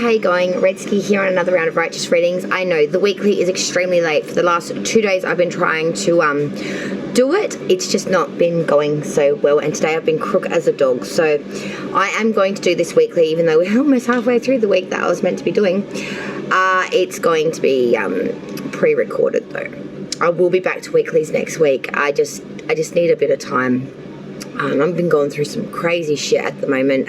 how you going? Redski here on another round of Righteous Readings. I know the weekly is extremely late. For the last 2 days I've been trying to do it. It's just not been going so well, and today I've been crook as a dog. So I am going to do this weekly, even though we're almost halfway through the week that I was meant to be doing. It's going to be pre-recorded though. I will be back to weeklies next week. I just need a bit of time. I've been going through some crazy shit at the moment.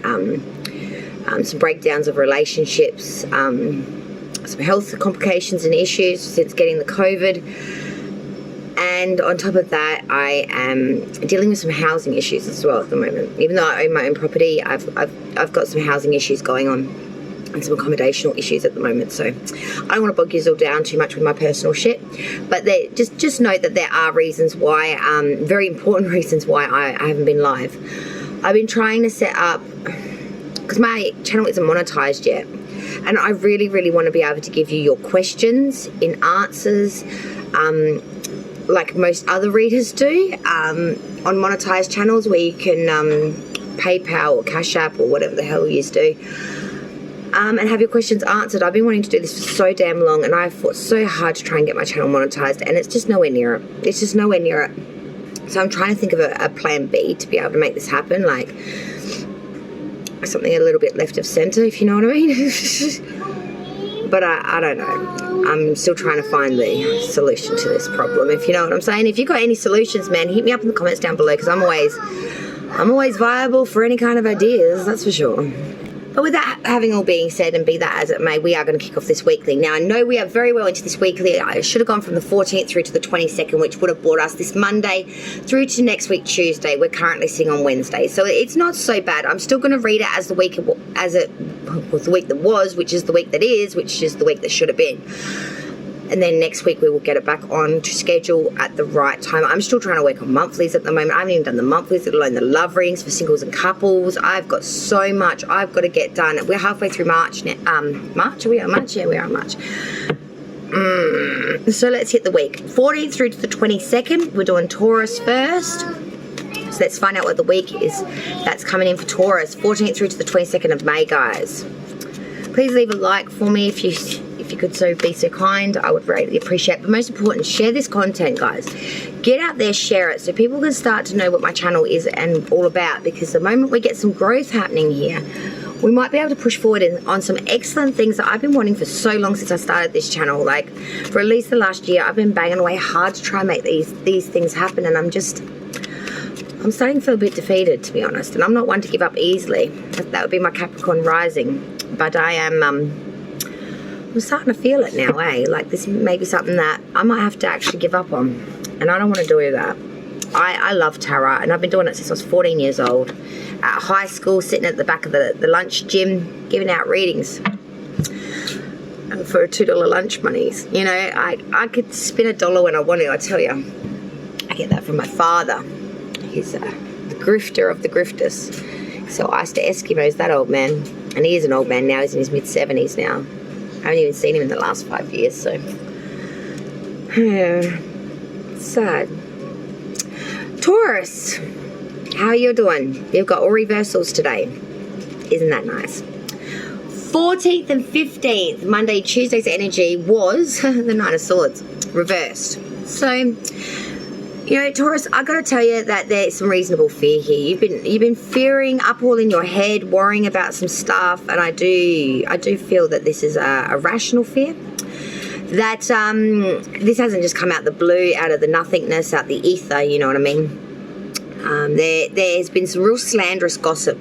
Some breakdowns of relationships, some health complications and issues since getting the COVID. And on top of that, I am dealing with some housing issues as well at the moment. Even though I own my own property, I've got some housing issues going on and some accommodational issues at the moment. So I don't want to bog you all down too much with my personal shit. But just note that there are reasons why, very important reasons why I haven't been live. I've been trying to set up, because my channel isn't monetized yet, and I really want to be able to give you your questions in answers, like most other readers do, on monetized channels where you can PayPal or Cash App or whatever the hell you do, and have your questions answered. I've been wanting to do this for so damn long, and I've fought so hard to try and get my channel monetized, and it's just nowhere near it. It's just nowhere near it. So I'm trying to think of a plan B to be able to make this happen, like something a little bit left of center, if you know what I mean. But I don't know. I'm still trying to find the solution to this problem, if you know what I'm saying. If you've got any solutions, man, hit me up in the comments down below, because I'm always viable for any kind of ideas, that's for sure. But with that having all being said, and be that as it may, we are going to kick off this weekly. Now, I know we are very well into this weekly. I should have gone from the 14th through to the 22nd, which would have brought us this Monday through to next week, Tuesday. We're currently sitting on Wednesday, so it's not so bad. I'm still going to read it as the week, the week that was, which is the week that is, which is the week that should have been. And then next week we will get it back on to schedule at the right time. I'm still trying to work on monthlies at the moment. I haven't even done the monthlies, let alone the love readings for singles and couples. I've got so much I've got to get done. We're halfway through March now. March? Are we on March? Yeah, we are on March. So let's hit the week. 14th through to the 22nd. We're doing Taurus first. So let's find out what the week is that's coming in for Taurus. 14th through to the 22nd of May, guys. Please leave a like for me if you could be so kind. I would greatly appreciate it. But most important, share this content, guys. Get out there, share it, so people can start to know what my channel is and all about, because the moment we get some growth happening here, we might be able to push forward on some excellent things that I've been wanting for so long since I started this channel. Like, for at least the last year, I've been banging away hard to try and make these things happen, and I'm starting to feel a bit defeated, to be honest, and I'm not one to give up easily. That would be my Capricorn rising, but I'm starting to feel it now, like this may be something that I might have to actually give up on, and I don't want to do that. I love tarot, and I've been doing it since I was 14 years old. At high school, sitting at the back of the lunch gym, giving out readings for $2 lunch monies. You know, I could spin $1 when I wanted, I tell you. I get that from my father. He's the grifter of the grifters. So I used to Eskimos, that old man. And he is an old man now, he's in his mid-70s now. I haven't even seen him in the last 5 years, so. Yeah, sad. Taurus, how are you doing? You've got all reversals today. Isn't that nice? 14th and 15th, Monday, Tuesday's energy was the Nine of Swords, reversed. So, you know, Taurus, I gotta tell you that there's some reasonable fear here. You've been fearing up all in your head, worrying about some stuff, and I do feel that this is a rational fear. That this hasn't just come out the blue, out of the nothingness, out the ether. You know what I mean? There's been some real slanderous gossip.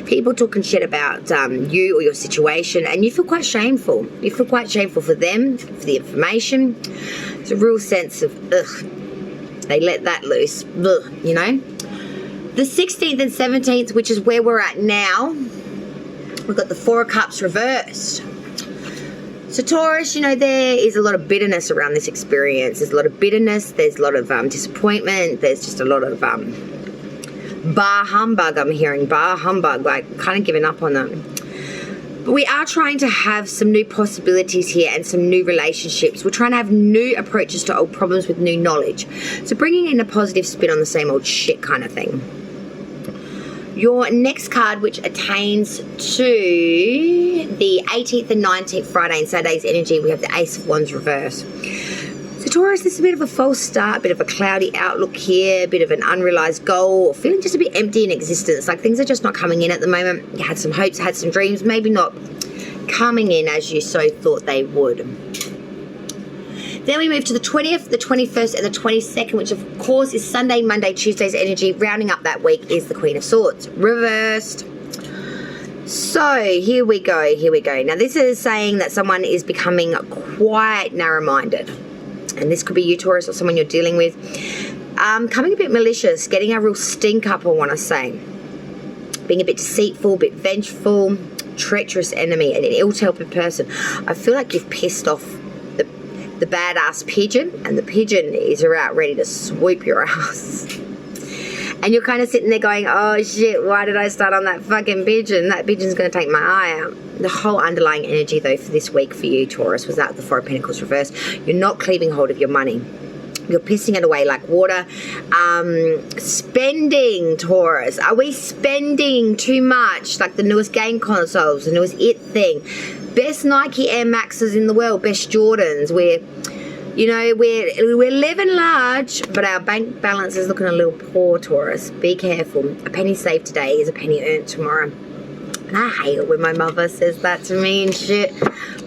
People talking shit about you or your situation, and you feel quite shameful. You feel quite shameful for them, for the information. It's a real sense of ugh. They let that loose, ugh, you know. The 16th and 17th, which is where we're at now, we've got the Four of Cups reversed. So Taurus, you know, there is a lot of bitterness around this experience. There's a lot of bitterness. There's a lot of disappointment. There's just a lot of bar humbug. I'm hearing bar humbug, like kind of giving up on them. But we are trying to have some new possibilities here and some new relationships. We're trying to have new approaches to old problems with new knowledge. So bringing in a positive spin on the same old shit kind of thing. Your next card, which attains to the 18th and 19th, Friday and Saturday's energy, we have the Ace of Wands reverse. So Taurus, this is a bit of a false start, a bit of a cloudy outlook here, a bit of an unrealized goal, or feeling just a bit empty in existence, like things are just not coming in at the moment. You had some hopes, had some dreams, maybe not coming in as you so thought they would. Then we move to the 20th, the 21st, and the 22nd, which of course is Sunday, Monday, Tuesday's energy. Rounding up that week is the Queen of Swords, reversed. So here we go, here we go. Now this is saying that someone is becoming quite narrow-minded. And this could be you, Taurus, or someone you're dealing with. Coming a bit malicious, getting a real stink up, I want to say. Being a bit deceitful, a bit vengeful, treacherous enemy, and an ill-tempered person. I feel like you've pissed off the badass pigeon, and the pigeon is out ready to swoop your ass. And you're kind of sitting there going, oh shit, why did I start on that fucking pigeon? That pigeon's going to take my eye out. The whole underlying energy though for this week for you, Taurus, was that the Four of Pentacles reverse. You're not cleaving hold of your money. You're pissing it away like water. Spending, Taurus. Are we spending too much? Like the newest game consoles, the newest it thing. Best Nike Air Maxes in the world, best Jordans. We're living large, but our bank balance is looking a little poor, Taurus. Be careful. A penny saved today is a penny earned tomorrow. And I hate it when my mother says that to me and shit.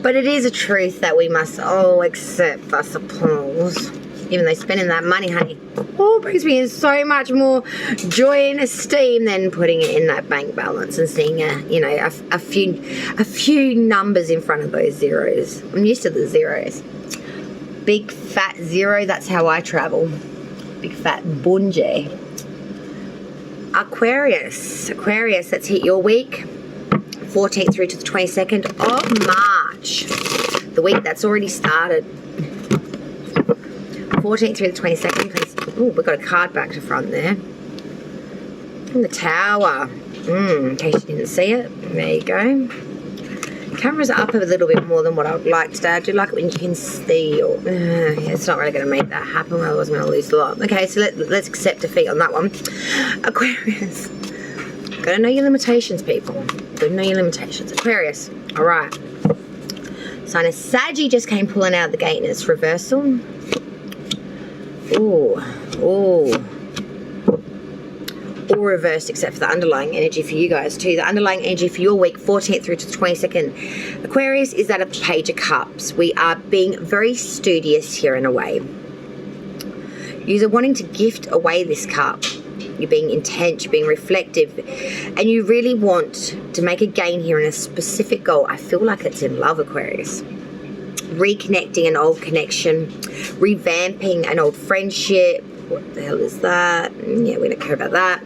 But it is a truth that we must all accept, I suppose. Even though spending that money, honey, brings me in so much more joy and esteem than putting it in that bank balance and seeing a few numbers in front of those zeros. I'm used to the zeros. Big fat zero, that's how I travel. Big fat bungie. Aquarius, that's hit your week. 14th through to the 22nd of March. The week that's already started. 14th through the 22nd, because we've got a card back to front there. And the Tower. In case you didn't see it, there you go. Cameras are up a little bit more than what I would like today. I do like it when you can see. It's not really going to make that happen. Otherwise I'm going to lose a lot. Okay, so let's accept defeat on that one. Aquarius. Got to know your limitations, people. Got to know your limitations. Aquarius. All right. Sign of Saggy just came pulling out the gate in its reversal. All reversed except for the underlying energy for you guys too. The underlying energy for your week, 14th through to the 22nd, Aquarius, is that of the Page of Cups. We are being very studious here in a way. You're wanting to gift away this cup. You're being intent, you're being reflective, and you really want to make a gain here in a specific goal. I feel like it's in love, Aquarius. Reconnecting an old connection, revamping an old friendship. What the hell is that? Yeah, we don't care about that.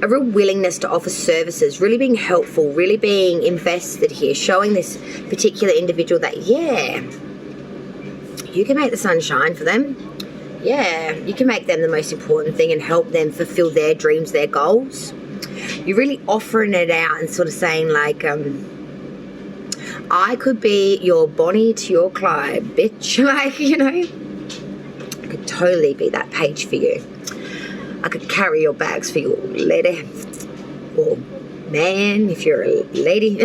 A real willingness to offer services, really being helpful, really being invested here, showing this particular individual that, yeah, you can make the sun shine for them. Yeah, you can make them the most important thing and help them fulfill their dreams, their goals. You're really offering it out and sort of saying like, I could be your Bonnie to your Clyde, bitch. Like, I could totally be that page for you. I could carry your bags for you, lady. Or man, if you're a lady.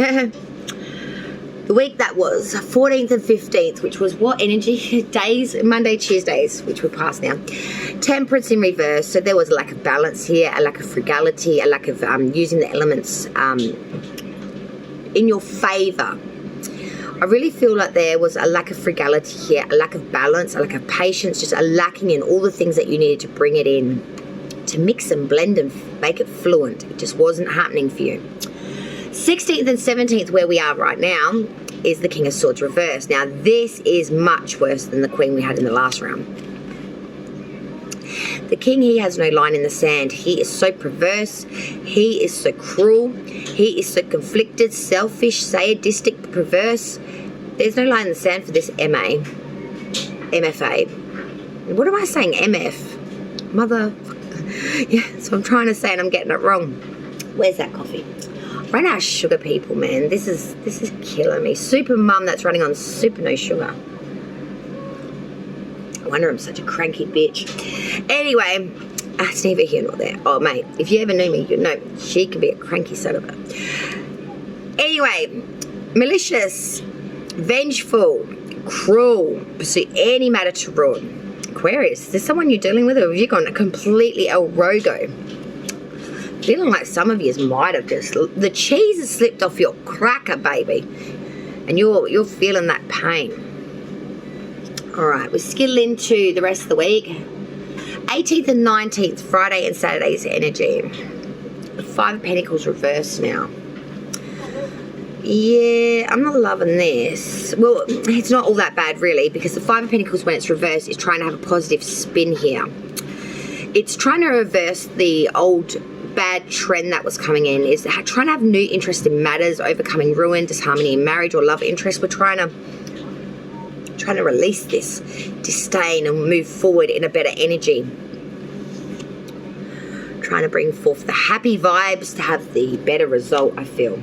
The week that was 14th and 15th, which was what energy? Days, Monday, Tuesdays, which we're past now. Temperance in reverse. So there was a lack of balance here, a lack of frugality, a lack of using the elements in your favor. I really feel like there was a lack of frugality here, a lack of balance, a lack of patience, just a lacking in all the things that you needed to bring it in, to mix and blend and make it fluent. It just wasn't happening for you. 16th and 17th, where we are right now, is the King of Swords reverse. Now, this is much worse than the Queen we had in the last round. The King, he has no line in the sand. He is so perverse. He is so cruel. He is so conflicted, selfish, sadistic, perverse. There's no line in the sand for this MFA. What am I saying? MF? Mother. Yeah, so I'm trying to say and I'm getting it wrong. Where's that coffee? Right now, sugar people, man. This is killing me. Super mum that's running on super no sugar. I wonder I'm such a cranky bitch. Anyway, It's neither here nor there. Oh, mate, if you ever knew me, you'd know she can be a cranky son of a... Anyway, malicious, vengeful, cruel, pursue any matter to ruin. Aquarius, is there someone you're dealing with, or have you gone completely El Rogo? Feeling like some of you might have just... The cheese has slipped off your cracker, baby. And you're feeling that pain. All right, we skittle into the rest of the week. 18th and 19th, Friday and Saturday's energy. The Five of Pentacles reversed now. Yeah, I'm not loving this. Well, it's not all that bad, really, because the Five of Pentacles, when it's reversed, is trying to have a positive spin here. It's trying to reverse the old bad trend that was coming in, is trying to have new interest in matters, overcoming ruin, disharmony in marriage or love interest. We're trying to release this disdain and move forward in a better energy. Trying to bring forth the happy vibes to have the better result, I feel.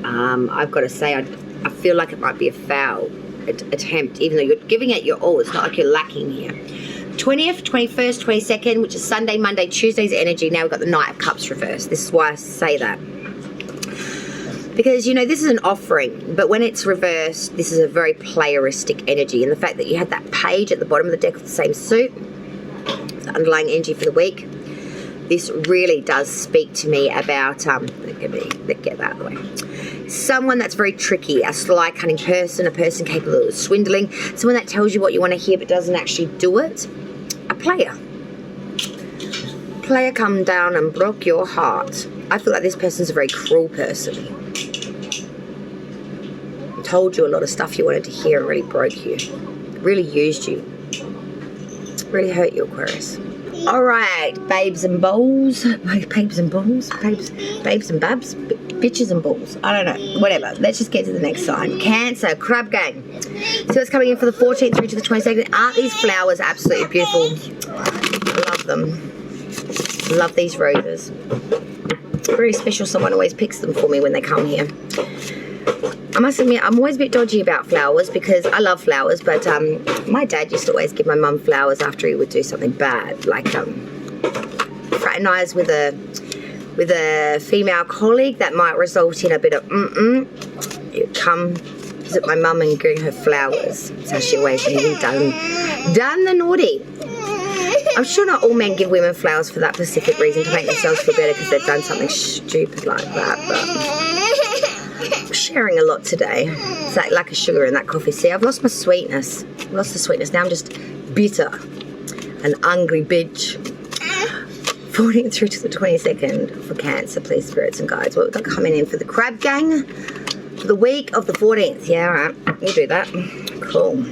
I've got to say, I feel like it might be a foul attempt, even though you're giving it your all. It's not like you're lacking here. 20th, 21st, 22nd, which is Sunday, Monday, Tuesday's energy. Now we've got the Knight of Cups reversed. This is why I say that. Because, you know, this is an offering, but when it's reversed, this is a very playeristic energy. And the fact that you had that page at the bottom of the deck of the same suit, the underlying energy for the week, this really does speak to me about, let's get that out of the way. Someone that's very tricky, a sly, cunning person, a person capable of swindling, someone that tells you what you want to hear but doesn't actually do it. A player. Player come down and broke your heart. I feel like this person's a very cruel person. Told you a lot of stuff you wanted to hear and really broke you. Really used you. Really hurt you, Aquarius. All right, babes and balls. Babes and balls? Babes and babs? Bitches and balls. I don't know. Whatever. Let's just get to the next sign. Cancer, crab gang. So it's coming in for the 14th through to the 22nd. Aren't these flowers absolutely beautiful? I love them. Love these roses. Very special. Someone always picks them for me when they come here. I must admit, I'm always a bit dodgy about flowers because I love flowers, but my dad used to always give my mum flowers after he would do something bad, like fraternise with a female colleague that might result in a bit of you'd come visit my mum and bring her flowers. That's how she always really done the naughty. I'm sure not all men give women flowers for that specific reason, to make themselves feel better because they've done something stupid like that, but I'm sharing a lot today. It's like lack of sugar in that coffee. See, I've lost my sweetness. I've lost the sweetness. Now I'm just bitter. An angry bitch. 14th through to the 22nd for Cancer, please, spirits and guides. What we've got coming in for the crab gang for the week of the 14th. Yeah, all right. You do that. Cool.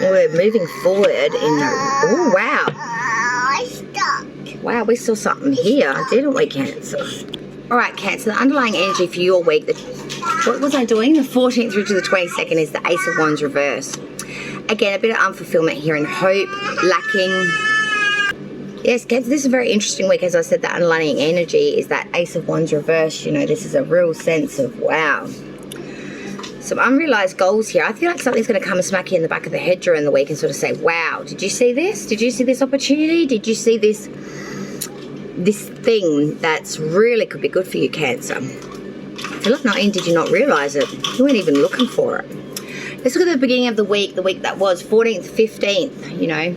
We're moving forward in the... Oh, wow. I stuck. Wow, we saw something here, didn't we, Cancer? All right, Cancer, the underlying energy for your week, what was I doing? The 14th through to the 22nd is the Ace of Wands reverse. Again, a bit of unfulfillment here and hope, lacking. Yes, Cancer, this is a very interesting week. As I said, the underlying energy is that Ace of Wands reverse. You know, this is a real sense of, wow. Some unrealized goals here. I feel like something's going to come and smack you in the back of the head during the week and sort of say, wow, did you see this? Did you see this opportunity? Did you see this thing that's really could be good for you, Cancer? I feel like not only did you not realize it, you weren't even looking for it. Let's look at the beginning of the week that was 14th, 15th, you know.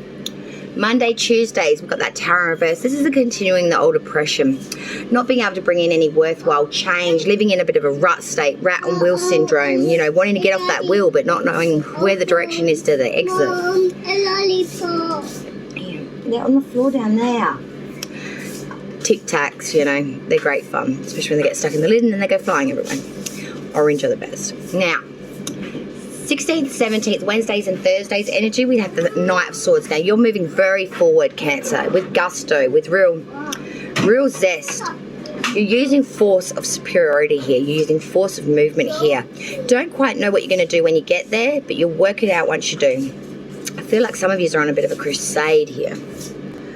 Monday, Tuesdays, we've got that Tower in reverse. This is continuing the old depression. Not being able to bring in any worthwhile change, living in a bit of a rut state, rat on wheel syndrome, you know, wanting to get off that wheel but not knowing where the direction is to the exit. Mom, a lollipop. They're on the floor down there. Tic Tacs, you know, they're great fun, especially when they get stuck in the lid and then they go flying everywhere. Orange are the best. Now, 16th, 17th, Wednesdays and Thursdays energy, we have the Knight of Swords. Now, you're moving very forward, Cancer, with gusto, with real zest. You're using force of superiority here. You're using force of movement here. Don't quite know what you're going to do when you get there, but you'll work it out once you do. I feel like some of you are on a bit of a crusade here.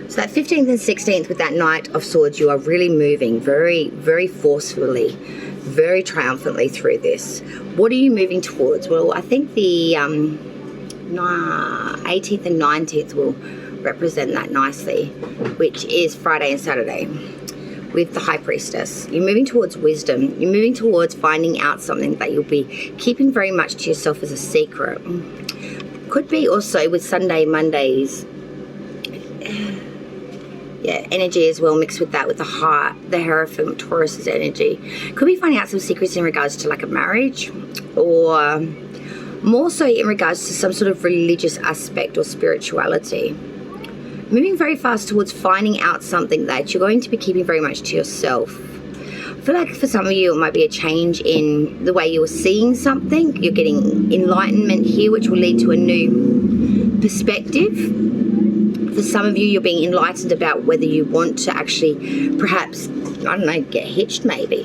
So that 15th and 16th with that Knight of Swords, you are really moving very, very forcefully, very triumphantly through this. What are you moving towards? Well, I think the 18th and 19th represent that nicely, which is Friday and Saturday with the High Priestess. You're moving towards wisdom. You're moving towards finding out something that you'll be keeping very much to yourself as a secret. Could be also with Sunday, Mondays, yeah, energy as well, mixed with that, with the heart, the Hierophant, Taurus's energy. Could be finding out some secrets in regards to like a marriage, or more so in regards to some sort of religious aspect or spirituality. Moving very fast towards finding out something that you're going to be keeping very much to yourself. I feel like for some of you it might be a change in the way you're seeing something. You're getting enlightenment here, which will lead to a new perspective. For some of you, you're being enlightened about whether you want to actually perhaps, I don't know, get hitched maybe.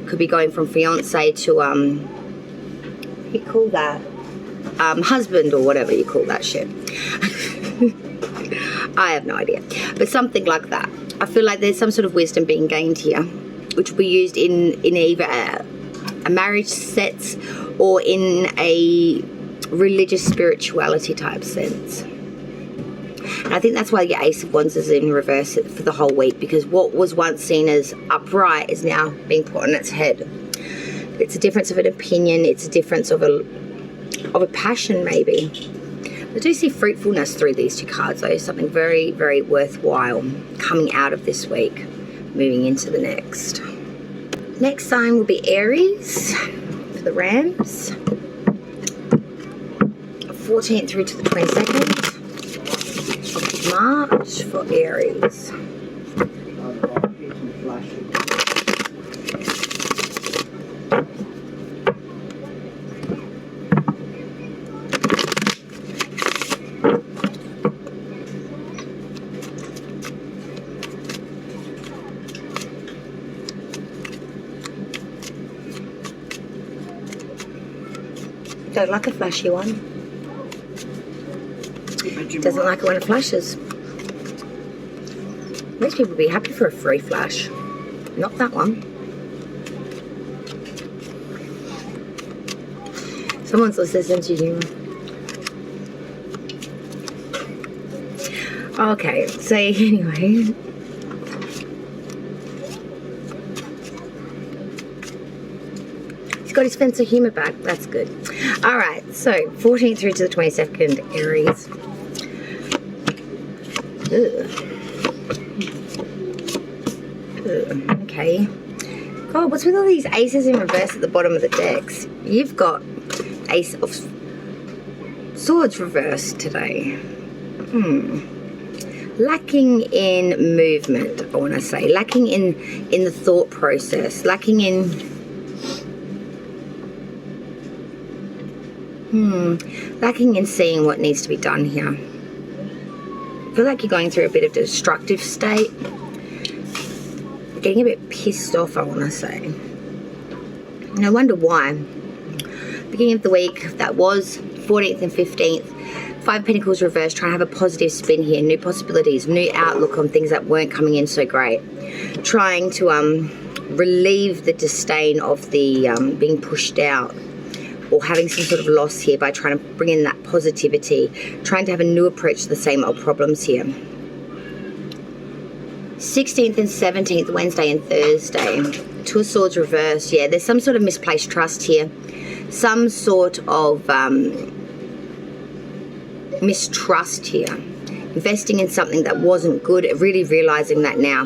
Could be going from fiance to, what do you call that? Husband, or whatever you call that shit. I have no idea. But something like that. I feel like there's some sort of wisdom being gained here, which will be used in either a marriage sense or in a religious spirituality type sense. And I think that's why your Ace of Wands is in reverse for the whole week, because what was once seen as upright is now being put on its head. It's a difference of an opinion. It's a difference of a passion maybe. I do see fruitfulness through these two cards though. Something very, very worthwhile coming out of this week, moving into the next. Next sign will be Aries for the Rams. 14th through to the 22nd of March for Aries. Don't like a flashy one. Doesn't like it when it flashes. Most people would be happy for a free flash. Not that one. Someone's listening sense of humor. Okay, so anyway. He's got his sense of humor back. That's good. Alright, so 14th through to the 22nd, Aries. Okay. God, what's with all these aces in reverse at the bottom of the decks? You've got Ace of Swords reversed today. Lacking in movement, I want to say. Lacking in the thought process. Lacking in... lacking in seeing what needs to be done here. I feel like you're going through a bit of a destructive state. Getting a bit pissed off, I want to say. And I wonder why. Beginning of the week, that was 14th and 15th. 5 Pentacles reversed, trying to have a positive spin here. New possibilities, new outlook on things that weren't coming in so great. Trying to relieve the disdain of the being pushed out, or having some sort of loss here by trying to bring in that positivity, trying to have a new approach to the same old problems here. 16th and 17th, Wednesday and Thursday. 2 of Swords reversed. Yeah, there's some sort of misplaced trust here. Some sort of mistrust here. Investing in something that wasn't good, really realizing that now.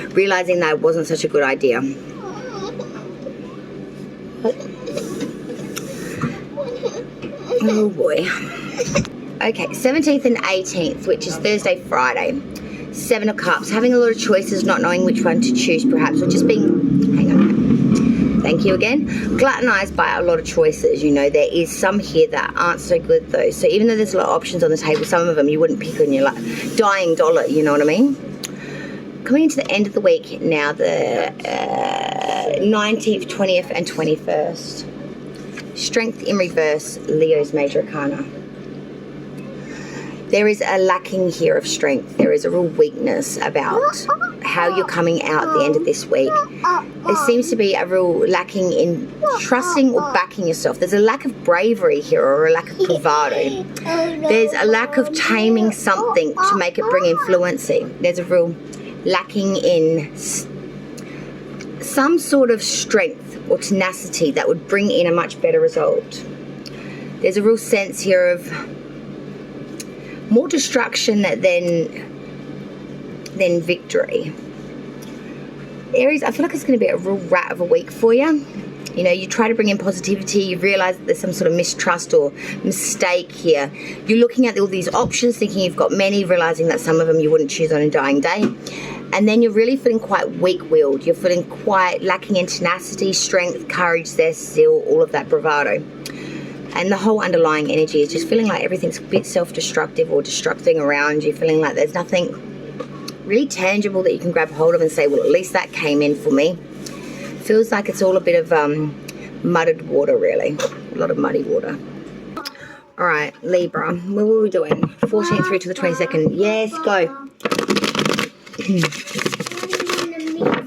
Realizing that it wasn't such a good idea. Oh boy. Okay, 17th and 18th, which is Thursday, Friday. 7 of Cups, having a lot of choices, not knowing which one to choose perhaps, or just being, hang on, thank you again, gluttonized by a lot of choices. You know, there is some here that aren't so good though. So even though there's a lot of options on the table, some of them you wouldn't pick on your dying dollar, you know what I mean? Coming into the end of the week now, the 19th, 20th and 21st. Strength in reverse, Leo's major arcana. There is a lacking here of strength. There is a real weakness about how you're coming out at the end of this week. There seems to be a real lacking in trusting or backing yourself. There's a lack of bravery here, or a lack of bravado. There's a lack of taming something to make it bring influency. There's a real lacking in some sort of strength or tenacity that would bring in a much better result. There's a real sense here of more destruction than victory. Aries, I feel like it's going to be a real rat of a week for you. You know, you try to bring in positivity, you realize that there's some sort of mistrust or mistake here. You're looking at all these options, thinking you've got many, realizing that some of them you wouldn't choose on a dying day. And then you're really feeling quite weak-willed. You're feeling quite lacking in tenacity, strength, courage, zest, zeal, all of that bravado. And the whole underlying energy is just feeling like everything's a bit self-destructive or destructing around you, feeling like there's nothing really tangible that you can grab hold of and say, well, at least that came in for me. Feels like it's all a bit of mudded water, really. A lot of muddy water. All right, Libra, what were we doing? 14th through to the 22nd. Yes, go.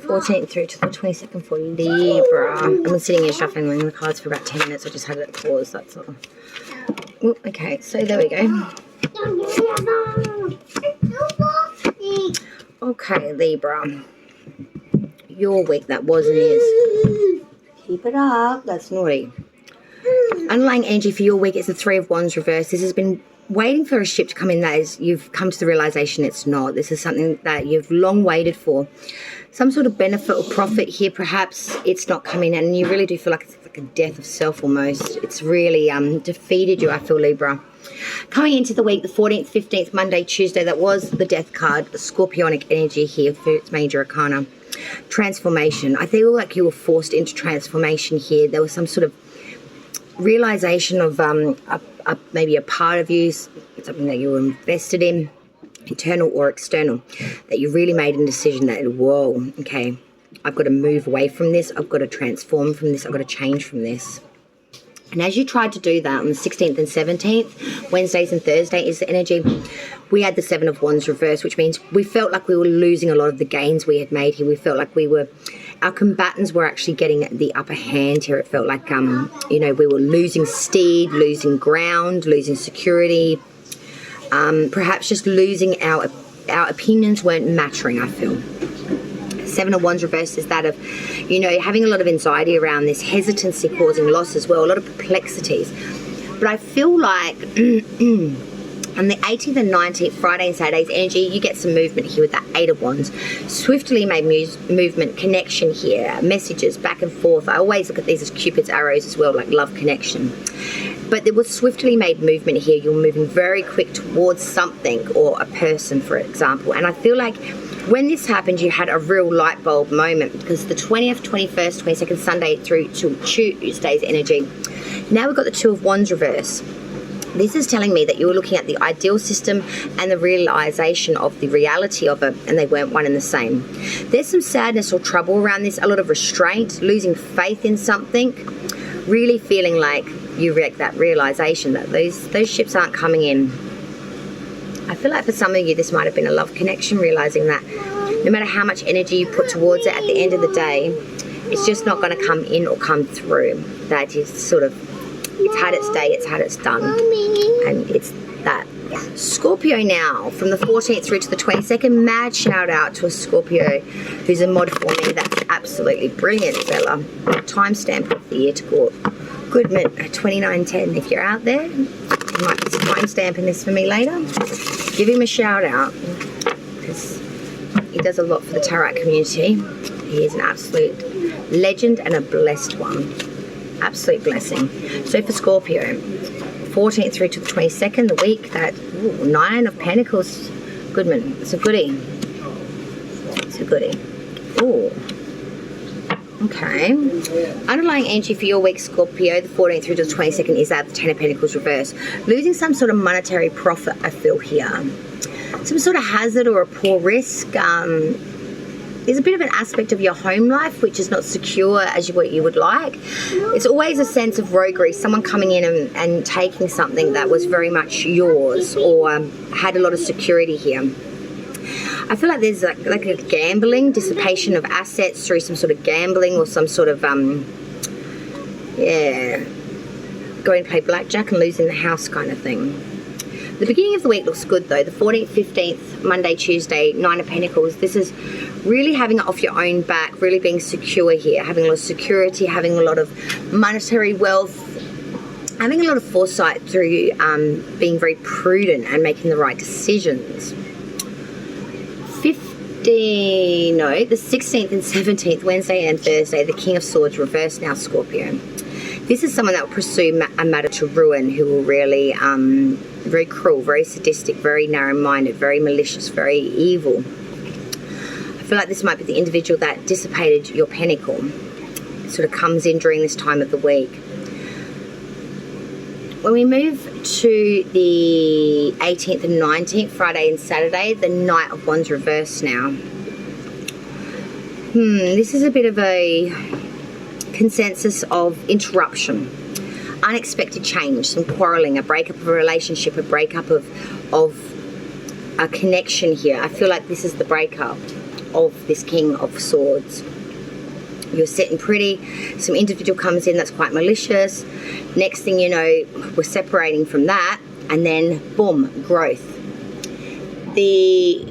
14th through to the 22nd for Libra. I've been sitting here shuffling the cards for about 10 minutes. I just had it paused, that's all. Ooh, okay, so there we go. Okay, Libra. Your week that was and is. Keep it up. That's naughty. Underlying energy for your week is the Three of Wands reversed. This has been waiting for a ship to come in. That is, you've come to the realization it's not. This is something that you've long waited for. Some sort of benefit or profit here, perhaps it's not coming, and you really do feel like it's like a death of self almost. It's really defeated you, I feel, Libra. Coming into the week, the 14th, 15th, Monday, Tuesday, that was the death card, the Scorpionic energy here for its major arcana. Transformation. I feel like you were forced into transformation here. There was some sort of realization of maybe a part of you, something that you were invested in, internal or external, that you really made a decision that, whoa, okay, I've got to move away from this, I've got to transform from this, I've got to change from this. And as you tried to do that on the 16th and 17th, Wednesdays and Thursday is the energy, we had the Seven of Wands reversed, which means we felt like we were losing a lot of the gains we had made here. We felt like our combatants were actually getting the upper hand here. It felt like, you know, we were losing steed, losing ground, losing security, perhaps just losing our opinions weren't mattering, I feel. Seven of Wands reversed is that of, you know, having a lot of anxiety around this, hesitancy causing loss as well, a lot of perplexities. But I feel like on the 18th and 19th, Friday and Saturday's energy, you get some movement here with that Eight of Wands. Swiftly made movement, connection here, messages back and forth. I always look at these as Cupid's arrows as well, like love connection. But there was swiftly made movement here. You're moving very quick towards something or a person, for example. And I feel like when this happened, you had a real light bulb moment, because the 20th, 21st, 22nd, Sunday through to Tuesday's energy. Now we've got the Two of Wands reverse. This is telling me that you were looking at the ideal system and the realization of the reality of it, and they weren't one and the same. There's some sadness or trouble around this, a lot of restraint, losing faith in something, really feeling like you reach that realization that those ships aren't coming in. I feel like for some of you, this might have been a love connection, realizing that no matter how much energy you put towards it, at the end of the day, it's just not going to come in or come through. That is sort of, it's had its day, it's had its done. And it's that. Scorpio now, from the 14th through to the 22nd, mad shout out to a Scorpio who's a mod for me. That's absolutely brilliant, Bella. Timestamp of the year to court. Goodman, 2910. If you're out there, you might be timestamping this for me later. Give him a shout out, because he does a lot for the tarot community. He is an absolute legend and a blessed one. Absolute blessing. So for Scorpio, 14th through to the 22nd, the week, that Nine of Pentacles. Goodman, it's a goodie. It's a goodie. Ooh. Okay. Underlying energy for your week, Scorpio, the 14th through to the 22nd, is that the Ten of Pentacles reverse. Losing some sort of monetary profit, I feel here. Some sort of hazard or a poor risk. There's a bit of an aspect of your home life which is not secure as what you would like. It's always a sense of roguery, someone coming in and taking something that was very much yours, or had a lot of security here. I feel like there's like a gambling, dissipation of assets through some sort of gambling or some sort of, yeah, going to play blackjack and losing the house kind of thing. The beginning of the week looks good though. The 14th, 15th, Monday, Tuesday, 9 of Pentacles. This is really having it off your own back, really being secure here, having a lot of security, having a lot of monetary wealth, having a lot of foresight through being very prudent and making the right decisions. The 16th and 17th, Wednesday and Thursday, the King of Swords reversed now, Scorpio. This is someone that will pursue a matter to ruin, who will really, very cruel, very sadistic, very narrow-minded, very malicious, very evil. I feel like this might be the individual that dissipated your pentacle. It sort of comes in during this time of the week. When we move to the 18th and 19th, Friday and Saturday, the Knight of Wands reversed now. This is a bit of a consensus of interruption, unexpected change, some quarreling, a breakup of a relationship, a breakup of a connection here. I feel like this is the breakup of this King of Swords. You're sitting pretty, some individual comes in that's quite malicious. Next thing you know, we're separating from that, and then boom, growth. The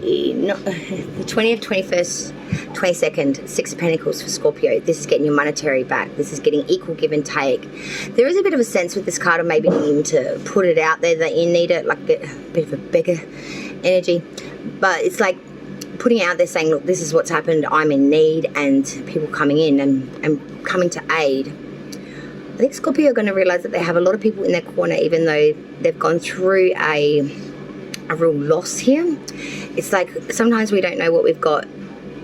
20th, 21st, 22nd, 6 of Pentacles for Scorpio. This is getting your monetary back. This is getting equal give and take. There is a bit of a sense with this card of maybe needing to put it out there that you need it, like a bit of a beggar energy. But it's like putting it out there saying, look, this is what's happened, I'm in need, and people coming in and coming to aid. I think Scorpio are going to realize that they have a lot of people in their corner, even though they've gone through a real loss here. It's like sometimes we don't know what we've got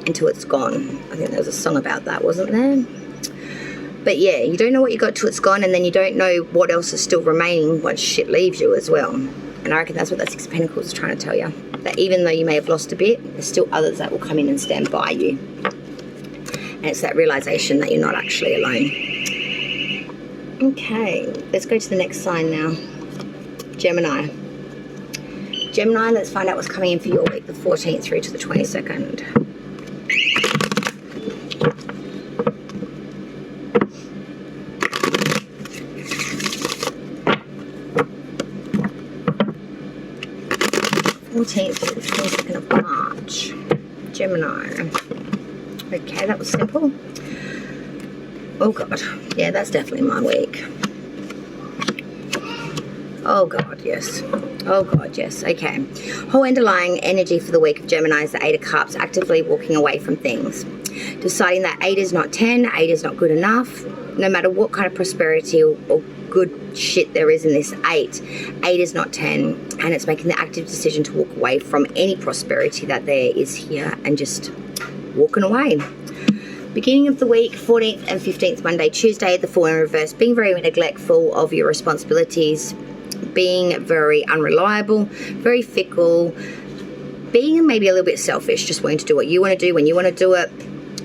until it's gone. I think there was a song about that, wasn't there? But yeah, you don't know what you got till it's gone, and then you don't know what else is still remaining once shit leaves you as well. And I reckon that's what that 6 of Pentacles is trying to tell you. That even though you may have lost a bit, there's still others that will come in and stand by you. And it's that realization that you're not actually alone. Okay, let's go to the next sign now. Gemini. Gemini, let's find out what's coming in for your week, the 14th through to the 22nd. To the 22nd of March. Gemini. Okay, that was simple. Oh god, yeah, that's definitely my week. Oh god, yes. Oh god, yes. Okay. Whole underlying energy for the week of Gemini is the 8 of Cups, actively walking away from things. Deciding that 8 is not 10, 8 is not good enough. No matter what kind of prosperity or good shit there is in this 8 is not 10, and it's making the active decision to walk away from any prosperity that there is here and just walking away. Beginning of the week, 14th and 15th, Monday, Tuesday, the Fool in reverse, being very neglectful of your responsibilities, being very unreliable, very fickle, being maybe a little bit selfish, just wanting to do what you want to do when you want to do it.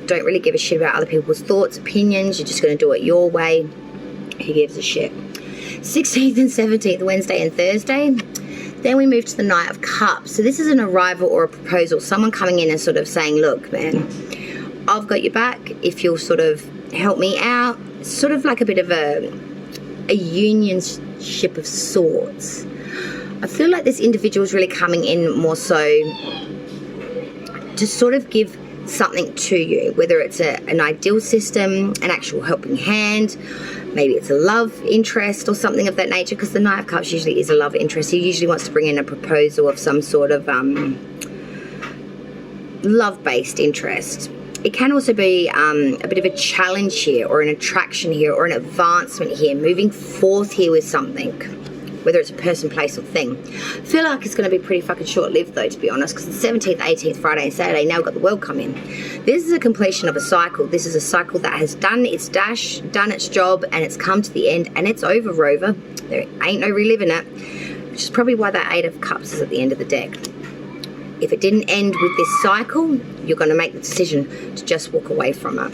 Don't really give a shit about other people's thoughts, opinions. You're just going to do it your way. Who gives a shit? 16th and 17th, Wednesday and Thursday. Then we move to the Knight of Cups. So this is an arrival or a proposal. Someone coming in and sort of saying, look, man, I've got your back if you'll sort of help me out. Sort of like a bit of a unionship of sorts. I feel like this individual is really coming in more so to sort of give something to you, whether it's an ideal system, an actual helping hand, maybe it's a love interest or something of that nature, because the Knight of Cups usually is a love interest. He usually wants to bring in a proposal of some sort of love-based interest. It can also be a bit of a challenge here, or an attraction here, or an advancement here, moving forth here with something, whether it's a person, place, or thing. I feel like it's going to be pretty fucking short-lived though, to be honest, because the 17th, 18th, Friday and Saturday, now we've got the World come in. This is a completion of a cycle. This is a cycle that has done its dash, done its job, and it's come to the end, and it's over, Rover. There ain't no reliving it, which is probably why that 8 of Cups is at the end of the deck. If it didn't end with this cycle, you're going to make the decision to just walk away from it.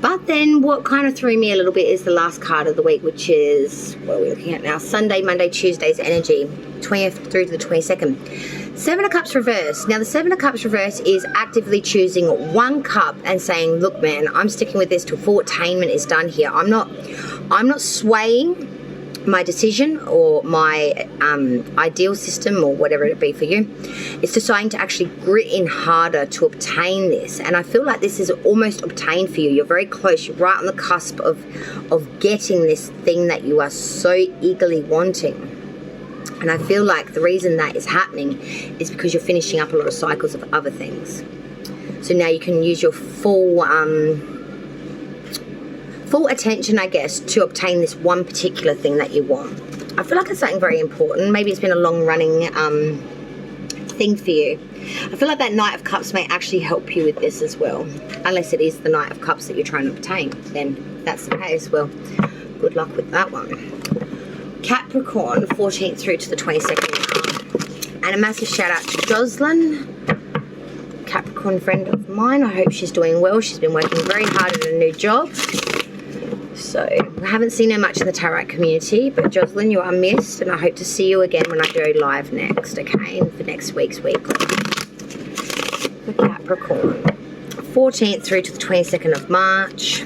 But then what kind of threw me a little bit is the last card of the week, which is, what are we looking at now? Sunday, Monday, Tuesday's energy, 20th through to the 22nd. Seven of Cups reverse. Now the Seven of Cups reverse is actively choosing one cup and saying, look man, I'm sticking with this till full attainment is done here. I'm not swaying my decision or my ideal system or whatever it be for you. It's deciding to actually grit in harder to obtain this, and I feel like this is almost obtained for you. You're very close. You're right on the cusp of getting this thing that you are so eagerly wanting. And I feel like the reason that is happening is because you're finishing up a lot of cycles of other things. So now you can use your full attention, I guess, to obtain this one particular thing that you want. I feel like it's something very important. Maybe it's been a long running thing for you. I feel like that Knight of Cups may actually help you with this as well. Unless it is the Knight of Cups that you're trying to obtain. Then that's the case. Well, good luck with that one. Capricorn, 14th through to the 22nd. And a massive shout out to Jocelyn, Capricorn friend of mine. I hope she's doing well. She's been working very hard at a new job. So I haven't seen her much in the tarot community, but Jocelyn, you are missed, and I hope to see you again when I go live next, okay, for next week's weekly. For Capricorn, 14th through to the 22nd of March.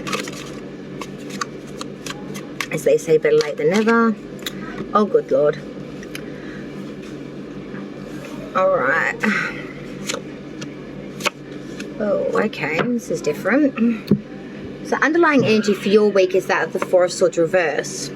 As they say, better late than never. Oh, good Lord. All right. Oh, okay, this is different. So underlying energy for your week is that of the Four of Swords reverse.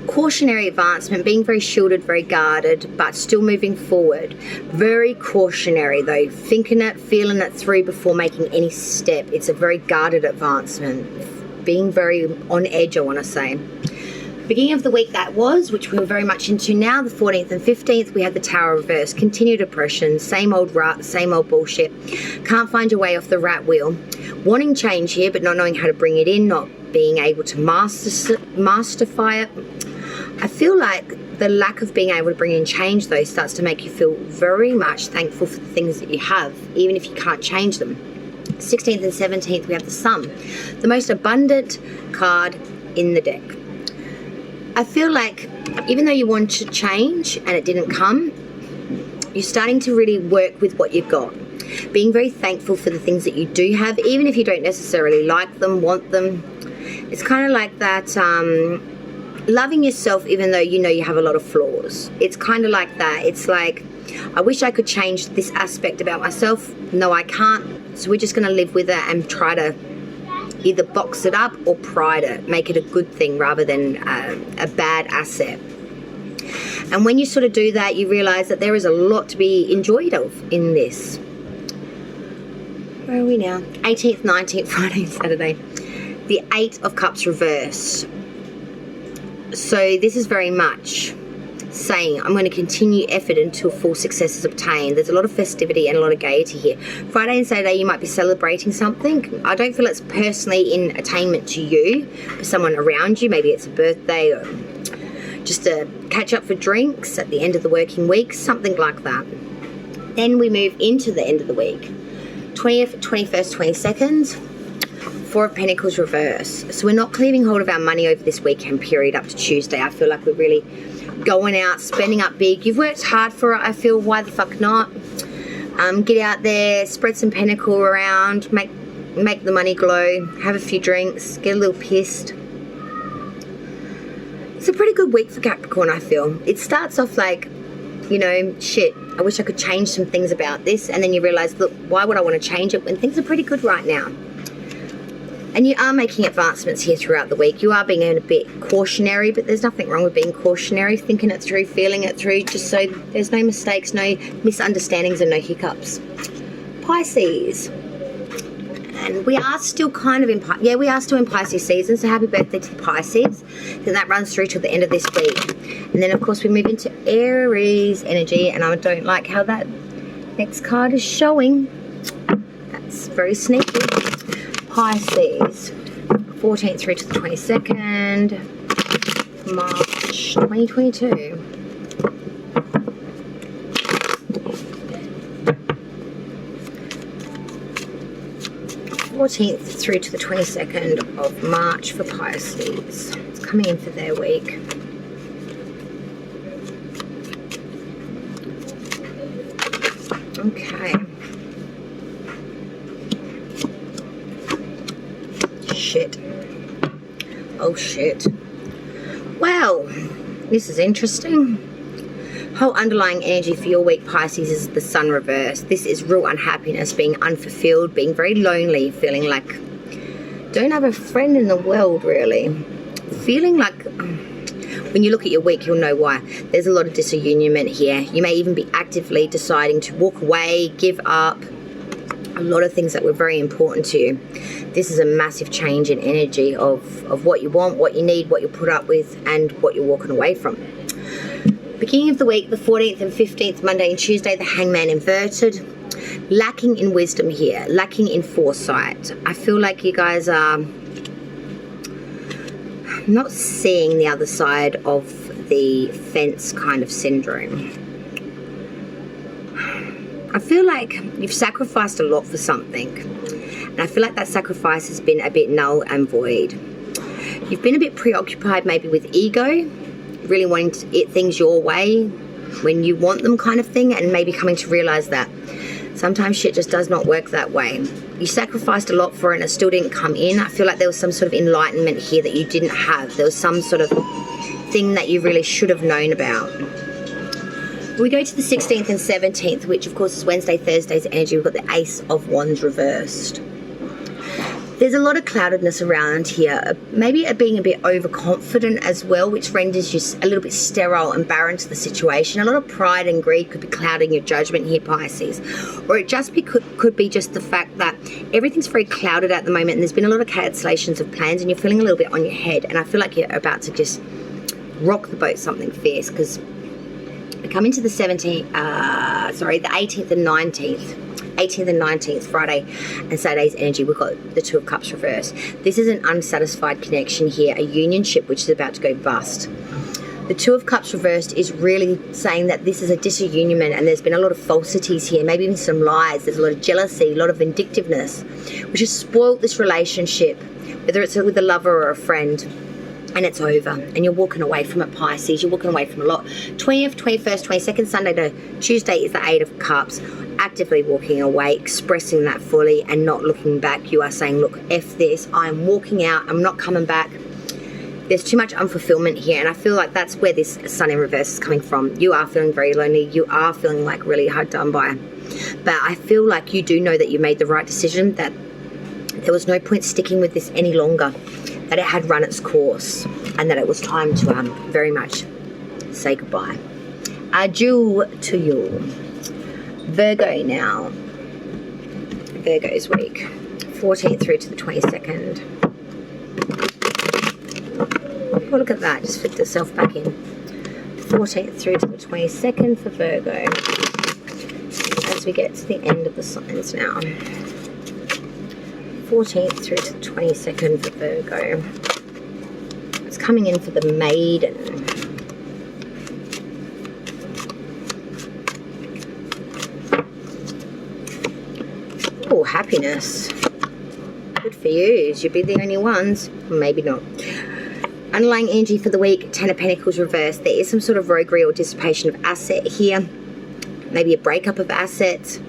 Cautionary advancement, being very shielded, very guarded, but still moving forward. Very cautionary though, thinking it, feeling it through before making any step. It's a very guarded advancement. Being very on edge, I want to say. Beginning of the week that was, which we were very much into now, the 14th and 15th, we had the Tower reverse, continued oppression, same old rut, same old bullshit. Can't find your way off the rat wheel. Wanting change here, but not knowing how to bring it in, not being able to masterify it. I feel like the lack of being able to bring in change, though, starts to make you feel very much thankful for the things that you have, even if you can't change them. 16th and 17th, we have the Sun, the most abundant card in the deck. I feel like even though you want to change and it didn't come, you're starting to really work with what you've got. Being very thankful for the things that you do have, even if you don't necessarily like them, want them. It's kind of like that loving yourself even though you know you have a lot of flaws. It's kind of like that. It's like, I wish I could change this aspect about myself. No, I can't. So we're just going to live with it and try to either box it up or pride it, make it a good thing rather than a bad asset. And when you sort of do that, you realize that there is a lot to be enjoyed of in this. Where are we now? 18th, 19th, Friday, Saturday. The 8 of Cups reverse. So this is very much saying I'm going to continue effort until full success is obtained. There's a lot of festivity and a lot of gaiety here. Friday and Saturday you might be celebrating something. I don't feel it's personally in attainment to you, for someone around you. Maybe it's a birthday or just a catch up for drinks at the end of the working week, something like that. Then we move into the end of the week. 20th, 21st, 22nd. Four of Pentacles reverse. So we're not cleaving hold of our money over this weekend period up to Tuesday. I feel like we're really going out, spending up big. You've worked hard for it, I feel. Why the fuck not? Get out there, spread some pentacle around, make the money glow, have a few drinks, get a little pissed. It's a pretty good week for Capricorn, I feel. It starts off like, you know, shit, I wish I could change some things about this, and then you realize, look, why would I want to change it when things are pretty good right now? And you are making advancements here throughout the week. You are being a bit cautionary, but there's nothing wrong with being cautionary, thinking it through, feeling it through, just so there's no mistakes, no misunderstandings, and no hiccups. Pisces. And we are still kind of in, we are still in Pisces season, so happy birthday to the Pisces. Then that runs through to the end of this week. And then, of course, we move into Aries energy, and I don't like how that next card is showing. That's very sneaky. Pisces, 14th through to the 22nd, March 2022. 14th through to the 22nd of March for Pisces. It's coming in for their week. Okay. Shit. Oh shit. Well, this is interesting. Whole underlying energy for your week, Pisces, is the Sun reverse. This is real unhappiness, being unfulfilled, being very lonely, feeling like don't have a friend in the world, really. Feeling like when you look at your week, you'll know why. There's a lot of disunionment here. You may even be actively deciding to walk away, give up. A lot of things that were very important to you. This is a massive change in energy of what you want, what you need, what you put up with, and what you're walking away from. Beginning of the week, the 14th and 15th, Monday and Tuesday, the Hangman inverted. Lacking in wisdom here, lacking in foresight. I feel like you guys are not seeing the other side of the fence kind of syndrome. I feel like you've sacrificed a lot for something, and I feel like that sacrifice has been a bit null and void. You've been a bit preoccupied maybe with ego, really wanting to get things your way when you want them kind of thing, and maybe coming to realize that sometimes shit just does not work that way. You sacrificed a lot for it and it still didn't come in. I feel like there was some sort of enlightenment here that you didn't have. There was some sort of thing that you really should have known about. We go to the 16th and 17th, which of course is Wednesday, Thursday's energy. We've got the Ace of Wands reversed. There's a lot of cloudedness around here, maybe being a bit overconfident as well, which renders you a little bit sterile and barren to the situation. A lot of pride and greed could be clouding your judgment here, Pisces. Or it just could be just the fact that everything's very clouded at the moment and there's been a lot of cancellations of plans and you're feeling a little bit on your head. And I feel like you're about to just rock the boat something fierce, because we come into the 18th and 19th. 18th and 19th, Friday and Saturday's energy. We've got the Two of Cups reversed. This is an unsatisfied connection here, a unionship which is about to go bust. The Two of Cups reversed is really saying that this is a disunionment and there's been a lot of falsities here, maybe even some lies. There's a lot of jealousy, a lot of vindictiveness, which has spoiled this relationship, whether it's with a lover or a friend. And it's over, and you're walking away from it, Pisces. You're walking away from a lot. 20th, 21st, 22nd, Sunday to Tuesday is the Eight of Cups. Actively walking away, expressing that fully and not looking back. You are saying, look, F this, I'm walking out, I'm not coming back. There's too much unfulfillment here, and I feel like that's where this Sun in reverse is coming from. You are feeling very lonely. You are feeling like really hard done by. But I feel like you do know that you made the right decision, that there was no point sticking with this any longer, that it had run its course, and that it was time to very much say goodbye. Adieu to you. Virgo now. Virgo's week. 14th through to the 22nd. Oh, look at that. Just flipped itself back in. 14th through to the 22nd for Virgo. As we get to the end of the signs now. 14th through to the 22nd for Virgo. It's coming in for the Maiden. Oh, happiness. Good for you. You'd be the only ones. Maybe not. Underlying energy for the week, Ten of Pentacles reversed. There is some sort of roguery or dissipation of asset here. Maybe a breakup of assets.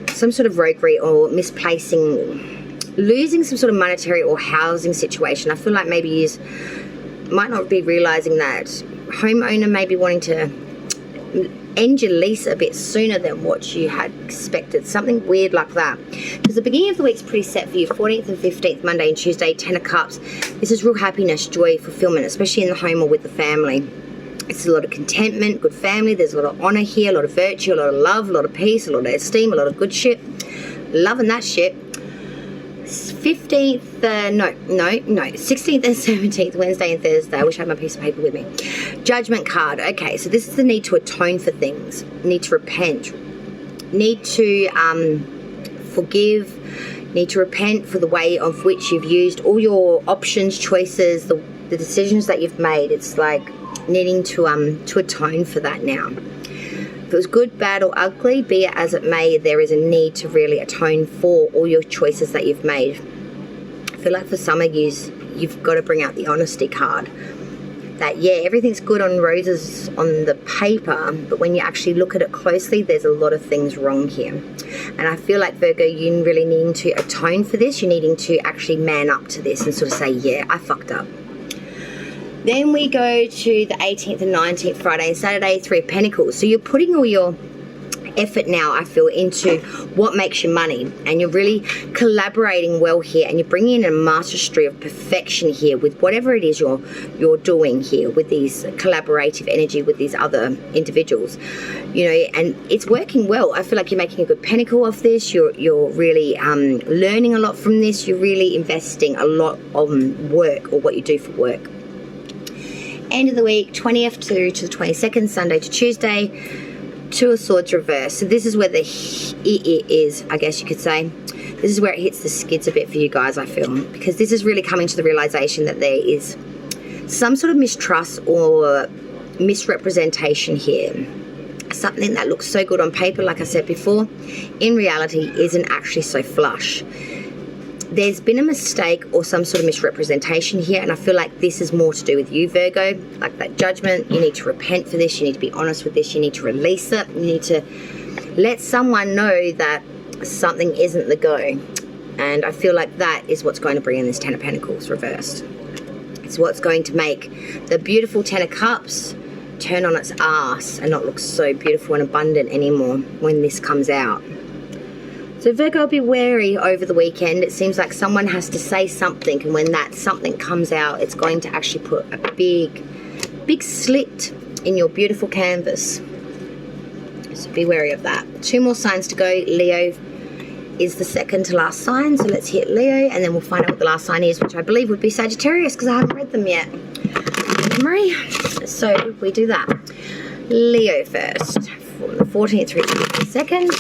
Some sort of roguery or misplacing, losing some sort of monetary or housing situation. I feel like maybe you might not be realizing that homeowner may be wanting to end your lease a bit sooner than what you had expected. Something weird like that. Because the beginning of the week's pretty set for you. 14th and 15th, Monday and Tuesday, 10 of Cups. This is real happiness, joy, fulfillment, especially in the home or with the family. It's a lot of contentment, good family. There's a lot of honor here, a lot of virtue, a lot of love, a lot of peace, a lot of esteem, a lot of good shit. Loving that shit. 16th and 17th, Wednesday and Thursday. I wish I had my piece of paper with me. Judgment card. Okay, so this is the need to atone for things. Need to repent. Need to forgive. Need to repent for the way of which you've used all your options, choices, the decisions that you've made. It's like needing to atone for that now. If it was good, bad, or ugly, be it as it may, there is a need to really atone for all your choices that you've made. I feel like for some of you, you've got to bring out the honesty card. That, yeah, everything's good on roses on the paper, but when you actually look at it closely, there's a lot of things wrong here. And I feel like, Virgo, you really needing to atone for this. You're needing to actually man up to this and sort of say, yeah, I fucked up. Then we go to the 18th and 19th, Friday and Saturday, Three of Pentacles. So you're putting all your effort now, I feel, into what makes you money, and you're really collaborating well here, and you're bringing in a mastery of perfection here with whatever it is you're doing here with these collaborative energy with these other individuals, you know, and it's working well. I feel like you're making a good pentacle off this. You're really learning a lot from this. You're really investing a lot on work, or what you do for work. End of the week, 20th to the 22nd, Sunday to Tuesday. Two of Swords reverse. So this is where the is, I guess you could say. This is where it hits the skids a bit for you guys, I feel. Because this is really coming to the realization that there is some sort of mistrust or misrepresentation here. Something that looks so good on paper, like I said before, in reality isn't actually so flush. There's been a mistake or some sort of misrepresentation here, and I feel like this is more to do with you, Virgo. Like that judgment, you need to repent for this, you need to be honest with this, you need to release it, you need to let someone know that something isn't the go. And I feel like that is what's going to bring in this Ten of Pentacles reversed. It's what's going to make the beautiful Ten of Cups turn on its ass and not look so beautiful and abundant anymore when this comes out. So Virgo, be wary over the weekend. It seems like someone has to say something, and when that something comes out, it's going to actually put a big slit in your beautiful canvas. So be wary of that. Two more signs to go. Leo is the second to last sign, so let's hit Leo, and then we'll find out what the last sign is, which I believe would be Sagittarius, because I haven't read them yet. Memory. So we do that. Leo first, from the 14th through to the 22nd.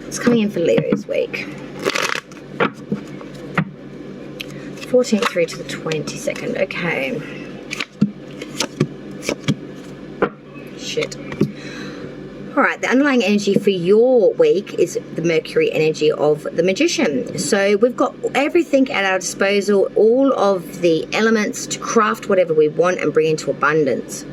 It's coming in for Leo's week. 14th through to the 22nd. Okay. Shit. Alright, the underlying energy for your week is the Mercury energy of the Magician. So we've got everything at our disposal, all of the elements to craft whatever we want and bring into abundance.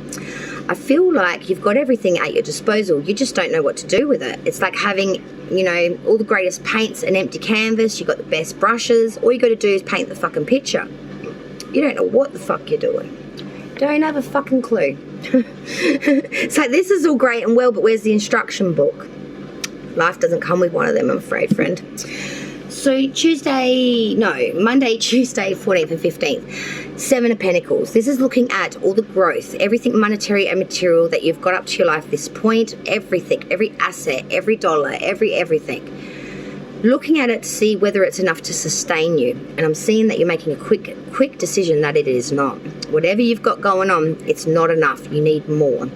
I feel like you've got everything at your disposal. You just don't know what to do with it. It's like having, you know, all the greatest paints, an empty canvas. You've got the best brushes. All you got to do is paint the fucking picture. You don't know what the fuck you're doing. Don't have a fucking clue. It's like, this is all great and well, but where's the instruction book? Life doesn't come with one of them, I'm afraid, friend. So Monday, Tuesday, 14th and 15th. Seven of Pentacles. This is looking at all the growth, everything monetary and material that you've got up to your life at this point. Everything, every asset, every dollar, everything. Looking at it to see whether it's enough to sustain you. And I'm seeing that you're making a quick decision that it is not. Whatever you've got going on, it's not enough. You need more.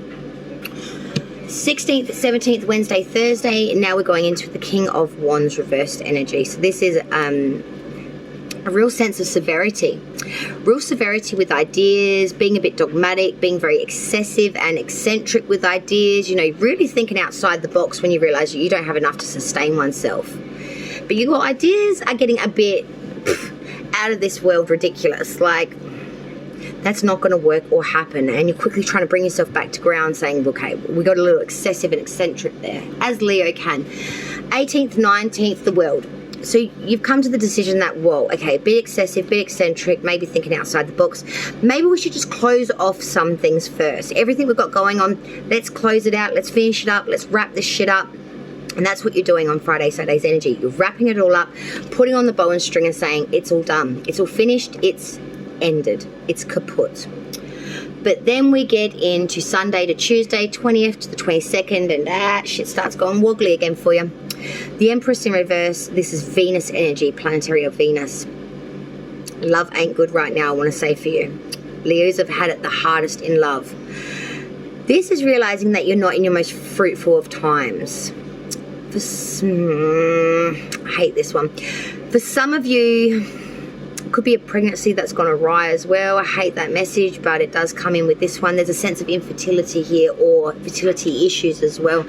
16th, 17th, Wednesday, Thursday, and now we're going into the King of Wands reversed energy. So this is a real sense of severity. Real severity with ideas, being a bit dogmatic, being very excessive and eccentric with ideas, you know, really thinking outside the box when you realize you don't have enough to sustain oneself. But your ideas are getting a bit out of this world ridiculous. Like, that's not going to work or happen, and you're quickly trying to bring yourself back to ground, saying, okay, we got a little excessive and eccentric there, as Leo can. 18th, 19th, the World. So you've come to the decision that, whoa, okay, be excessive, be eccentric, maybe thinking outside the box. Maybe we should just close off some things first. Everything we've got going on, let's close it out, let's finish it up, let's wrap this shit up. And that's what you're doing on Friday, Saturday's energy. You're wrapping it all up, putting on the bow and string and saying, it's all done, it's all finished, it's ended, it's kaput. But then we get into Sunday to Tuesday, 20th to the 22nd, and that shit starts going wobbly again for you. The Empress in reverse. This is Venus energy, planetary of Venus. Love ain't good right now, I want to say for you. Leos have had it the hardest in love. This is realizing that you're not in your most fruitful of times. I hate this one. For some of you, Could be a pregnancy that's gone awry as well. I hate that message, but it does come in with this one. There's a sense of infertility here, or fertility issues as well.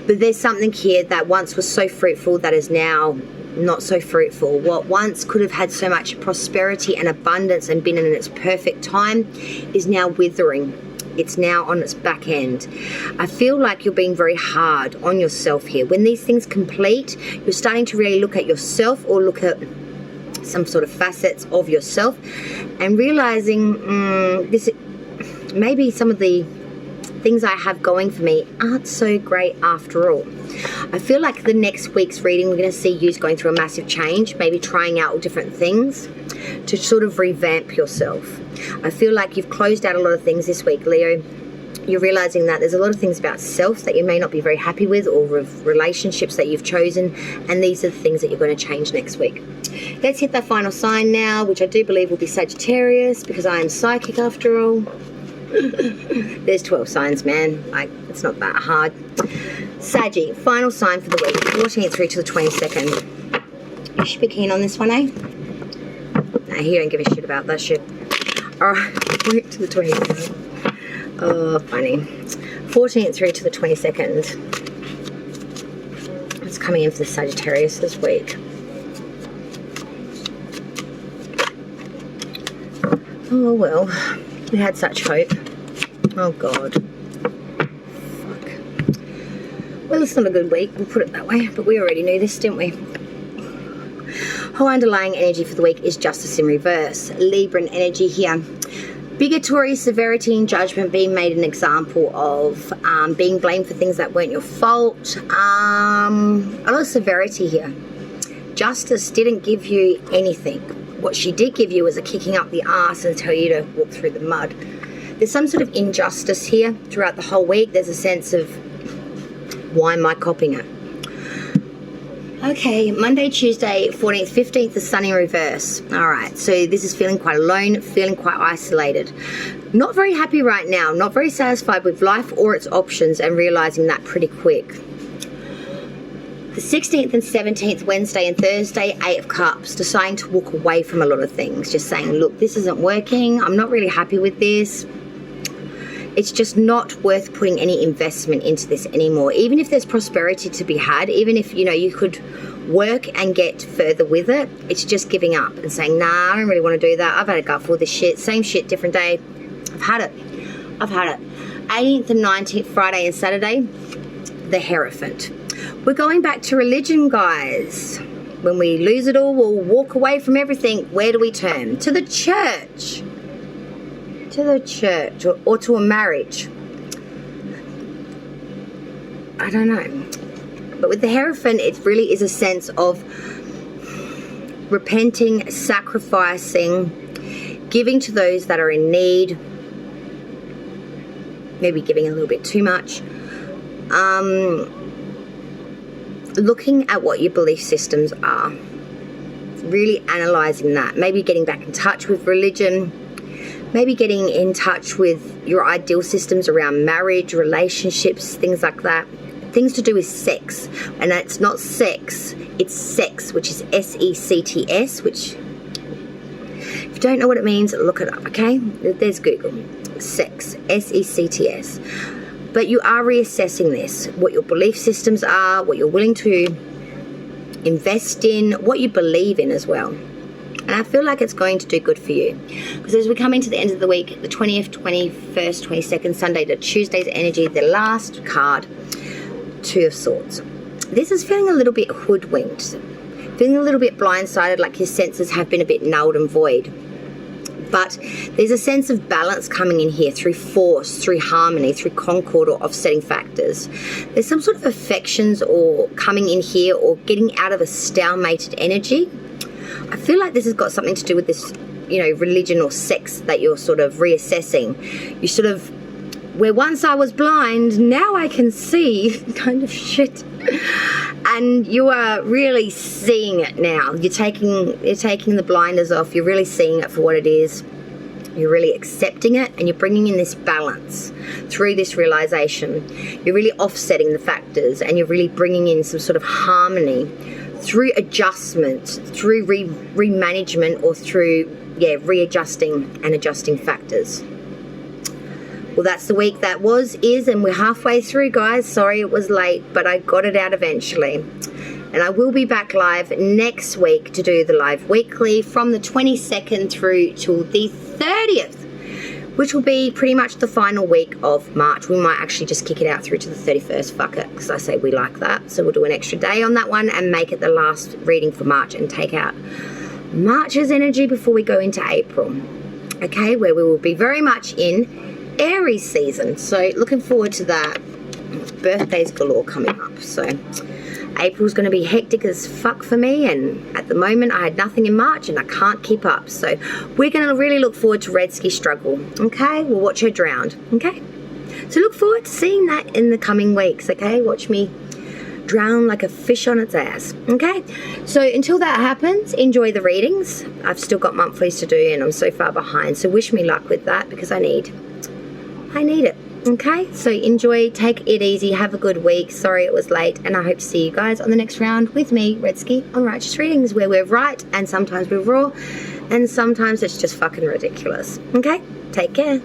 But there's something here that once was so fruitful that is now not so fruitful. What once could have had so much prosperity and abundance and been in its perfect time is now withering. It's now on its back end. I feel like you're being very hard on yourself here. When these things complete, you're starting to really look at yourself, or look at some sort of facets of yourself, and realizing this, maybe some of the things I have going for me aren't so great after all. I feel like the next week's reading, we're going to see you going through a massive change, maybe trying out different things to sort of revamp yourself. I feel like you've closed out a lot of things this week, Leo. You're realizing that there's a lot of things about self that you may not be very happy with, or relationships that you've chosen, and these are the things that you're going to change next week. Let's hit that final sign now, which I do believe will be Sagittarius, because I am psychic after all. There's 12 signs, man. It's not that hard. Saggy, final sign for the week, 14th through to the 22nd. You should be keen on this one, eh? Nah, he don't give a shit about that shit. Alright, week to the 22nd. Oh, funny. 14th through to the 22nd. It's coming in for the Sagittarius this week. Oh, well. We had such hope. Oh, God. Fuck. Well, it's not a good week, we'll put it that way. But we already knew this, didn't we? Whole underlying energy for the week is Justice in reverse. Libran energy here. Bigotry, severity, and judgment, being made an example of, being blamed for things that weren't your fault. A lot of severity here. Justice didn't give you anything. What she did give you was a kicking up the arse and tell you to walk through the mud. There's some sort of injustice here throughout the whole week. There's a sense of, why am I copying it? Okay, Monday, Tuesday, 14th, 15th, the Sun in reverse. All right, so this is feeling quite alone, feeling quite isolated. Not very happy right now, not very satisfied with life or its options, and realizing that pretty quick. The 16th and 17th, Wednesday and Thursday, 8 of Cups, deciding to walk away from a lot of things. Just saying, look, this isn't working. I'm not really happy with this. It's just not worth putting any investment into this anymore. Even if there's prosperity to be had, even if, you know, you could work and get further with it, it's just giving up and saying, nah, I don't really want to do that. I've had a gut for this shit. Same shit, different day. I've had it. 18th and 19th, Friday and Saturday, the Hierophant. We're going back to religion, guys. When we lose it all, we'll walk away from everything. Where do we turn? To the church. To the church, or to a marriage. I don't know. But with the Hierophant, it really is a sense of repenting, sacrificing, giving to those that are in need. Maybe giving a little bit too much. Looking at what your belief systems are. Really analysing that. Maybe getting back in touch with religion. Maybe getting in touch with your ideal systems around marriage, relationships, things like that. Things to do with sex. And it's not sex, it's sex, which is S-E-C-T-S, which, if you don't know what it means, look it up, okay? There's Google. Sex, S-E-C-T-S. But you are reassessing this, what your belief systems are, what you're willing to invest in, what you believe in as well. And I feel like it's going to do good for you. Because as we come into the end of the week, the 20th, 21st, 22nd, Sunday to Tuesday's energy, the last card, Two of Swords. This is feeling a little bit hoodwinked. Feeling a little bit blindsided, like your senses have been a bit nulled and void. But there's a sense of balance coming in here through force, through harmony, through concord or offsetting factors. There's some sort of affections or coming in here or getting out of a stalemated energy. I feel like this has got something to do with this, you know, religion or sex that you're sort of reassessing. You sort of, where once I was blind, now I can see kind of shit. And you are really seeing it now. You're taking the blinders off. You're really seeing it for what it is. You're really accepting it, and you're bringing in this balance through this realization. You're really offsetting the factors, and you're really bringing in some sort of harmony through adjustment, through remanagement, or through readjusting and adjusting factors. Well, that's the week that is, and we're halfway through, guys. Sorry it was late, but I got it out eventually. And I will be back live next week to do the live weekly from the 22nd through till the 30th, which will be pretty much the final week of March. We might actually just kick it out through to the 31st, fuck it, because I say we like that. So we'll do an extra day on that one and make it the last reading for March and take out March's energy before we go into April. Okay, where we will be very much in Aries season. So looking forward to that. Birthdays galore coming up. So April's going to be hectic as fuck for me, and at the moment I had nothing in March and I can't keep up. So we're going to really look forward to Redsky struggle. Okay, we'll watch her drown. Okay, so look forward to seeing that in the coming weeks. Okay, watch me drown like a fish on its ass. Okay, so until that happens, enjoy the readings. I've still got monthlies to do and I'm so far behind, so wish me luck with that because I need it. Okay, so enjoy, take it easy, have a good week. Sorry it was late, and I hope to see you guys on the next round with me, Redsky, on Righteous Readings, where we're right and sometimes we're raw and sometimes it's just fucking ridiculous. Okay, take care.